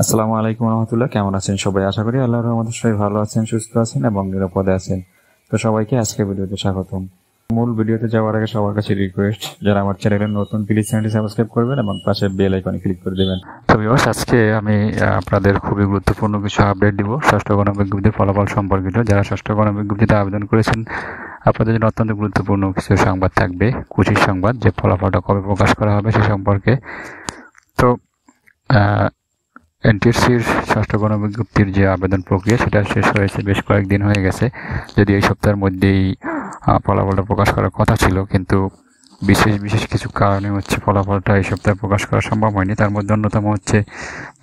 আসসালামু আলাইকুম রহমতুল্লাহ। কেমন আছেন সবাই? আশা করি আল্লাহর রহমতে সবাই ভালো আছেন, সুস্থ আছেন এবং নিরাপদে আছেন। তো সবাইকে আজকের ভিডিওতে স্বাগতম। মূল ভিডিওতে যাওয়ার আগে সবার কাছে রিকোয়েস্ট, যারা আমার চ্যানেলে নতুন প্লিজ চ্যানেলটি সাবস্ক্রাইব করবেন এবং পাশে বেল আইকনে ক্লিক করে দেবেন। তো ভিউয়ার্স, আজকে আমি আপনাদের খুবই গুরুত্বপূর্ণ কিছু আপডেট দিব ষষ্ঠ গণবিজ্ঞপ্তির ফলাফল সম্পর্কিত। যারা ষষ্ঠ গণবিজ্ঞপ্তিতে আবেদন করেছেন, আপনাদের জন্য অত্যন্ত গুরুত্বপূর্ণ কিছু সংবাদ থাকবে, খুশির সংবাদ, যে ফলাফলটা কবে প্রকাশ করা হবে সে সম্পর্কে। তো এনটিএসসির ষষ্ঠ গণবিজ্ঞপ্তির যে আবেদন প্রক্রিয়া সেটা শেষ হয়েছে, বেশ কয়েকদিন হয়ে গেছে। যদি এই সপ্তাহের মধ্যেই ফলাফলটা প্রকাশ করার কথা ছিল, কিন্তু বিশেষ কিছু কারণে ফলাফলটা এই সপ্তাহে প্রকাশ করা সম্ভব হয়নি। তার মধ্যে অন্যতম হচ্ছে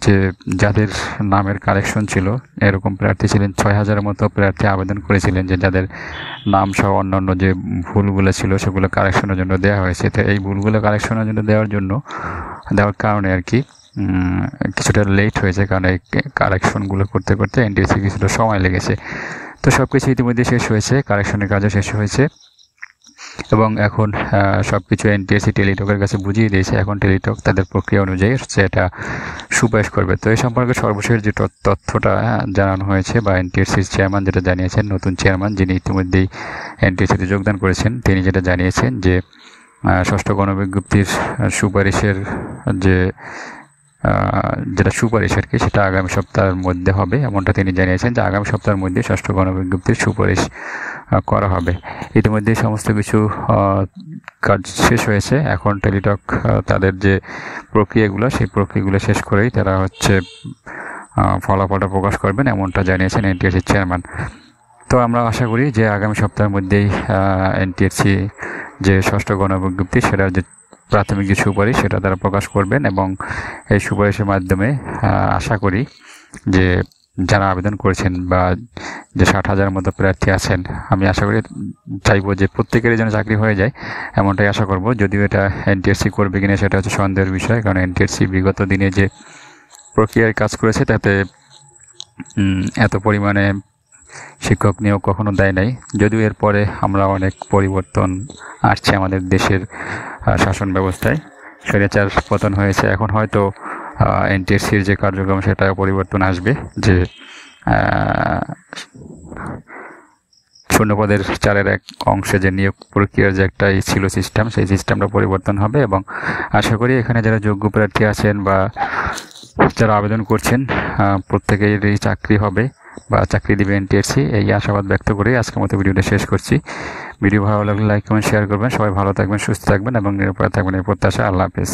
যে যাদের নামের কারেকশন ছিল, এরকম প্রার্থী ছিলেন 6,000-এর মতো প্রার্থী আবেদন করেছিলেন, যে যাদের নাম সহ অন্যান্য যে ভুলগুলো ছিল সেগুলো কারেকশনের জন্য দেওয়া হয়েছে। তো এই ভুলগুলো কারেকশনের জন্য দেওয়ার কারণে আর কি কিছুটা লেট হয়েছে, কারণ এই কারেকশনগুলো করতে করতে এনটিএসসি কিছুটা সময় লেগেছে। তো সব কিছু ইতিমধ্যে শেষ হয়েছে, কারেকশনের কাজও শেষ হয়েছে এবং এখন সব কিছু এনটিএসসি টেলিটকের কাছে বুঝিয়ে দিয়েছে। এখন টেলিটক তাদের প্রক্রিয়া অনুযায়ী সেটা সুপারিশ করবে। তো এই সম্পর্কে সর্বশেষ যে তথ্যটা জানানো হয়েছে, বা এনটিএসসির চেয়ারম্যান যেটা জানিয়েছেন, নতুন চেয়ারম্যান যিনি ইতিমধ্যেই এনটিএসসিতে যোগদান করেছেন, তিনি যেটা জানিয়েছেন যে ষষ্ঠ গণবিজ্ঞপ্তির সুপারিশের যেটা সুপারিশ আর কি, সেটা আগামী সপ্তাহের মধ্যে হবে, এমনটা তিনি জানিয়েছেন যে আগামী সপ্তাহের মধ্যে ষষ্ঠ গণবিজ্ঞপ্তির সুপারিশ করা হবে। ইতিমধ্যে সমস্ত কিছু কাজ শেষ হয়েছে। এখন টেলিটক তাদের যে প্রক্রিয়াগুলো, সেই প্রক্রিয়াগুলো শেষ করেই তারা ফলাফলটা প্রকাশ করবেন, এমনটা জানিয়েছেন এনটিএসসির চেয়ারম্যান। তো আমরা আশা করি যে আগামী সপ্তাহের মধ্যেই এনটিএসসি যে ষষ্ঠ গণবিজ্ঞপ্তি সেটার যে প্রাথমিক যে সুপারিশ সেটা তারা প্রকাশ করবেন, এবং এই সুপারিশের মাধ্যমে আশা করি যে যারা আবেদন করেছেন বা যে 60,000-এর মতো প্রার্থী আছেন, আমি আশা করি চাইবো যে প্রত্যেকেরই যেন চাকরি হয়ে যায়, এমনটাই আশা করব। যদিও এটা এনটিএসসি করবে কিনা সেটা হচ্ছে সন্দেহের বিষয়, কারণ এনটিএসসি বিগত দিনে যে প্রক্রিয়ায় কাজ করেছে তাতে এত পরিমাণে শিক্ষক নিয়োগ কখনো দেয় নাই। যদিও এরপরে আমরা অনেক পরিবর্তন আসছে আমাদের দেশের শাসন ব্যবস্থায়, স্বৈরাচার পতন হয়েছে। এখন হয়তো এনটিএসসির যে কার্যক্রম সেটাও পরিবর্তন আসবে, যে শূন্যপদের 4/1 অংশে যে নিয়োগ প্রক্রিয়ার যে একটা ছিল সিস্টেম, সেই সিস্টেমটা পরিবর্তন হবে, এবং আশা করি এখানে যারা যোগ্য প্রার্থী আছেন বা যারা আবেদন করছেন প্রত্যেকেরই চাকরি হবে বা চাকরি দিবে এনটিএসসি, এই আশাবাদ ব্যক্ত করে আজকের মতো ভিডিওটা শেষ করছি। ভিডিও ভালো লাগলে লাইক কমেন্ট শেয়ার করবেন। সবাই ভালো থাকবেন, সুস্থ থাকবেন এবং নিরাপদে থাকবেন, এই প্রত্যাশা। আল্লাহ হাফেজ।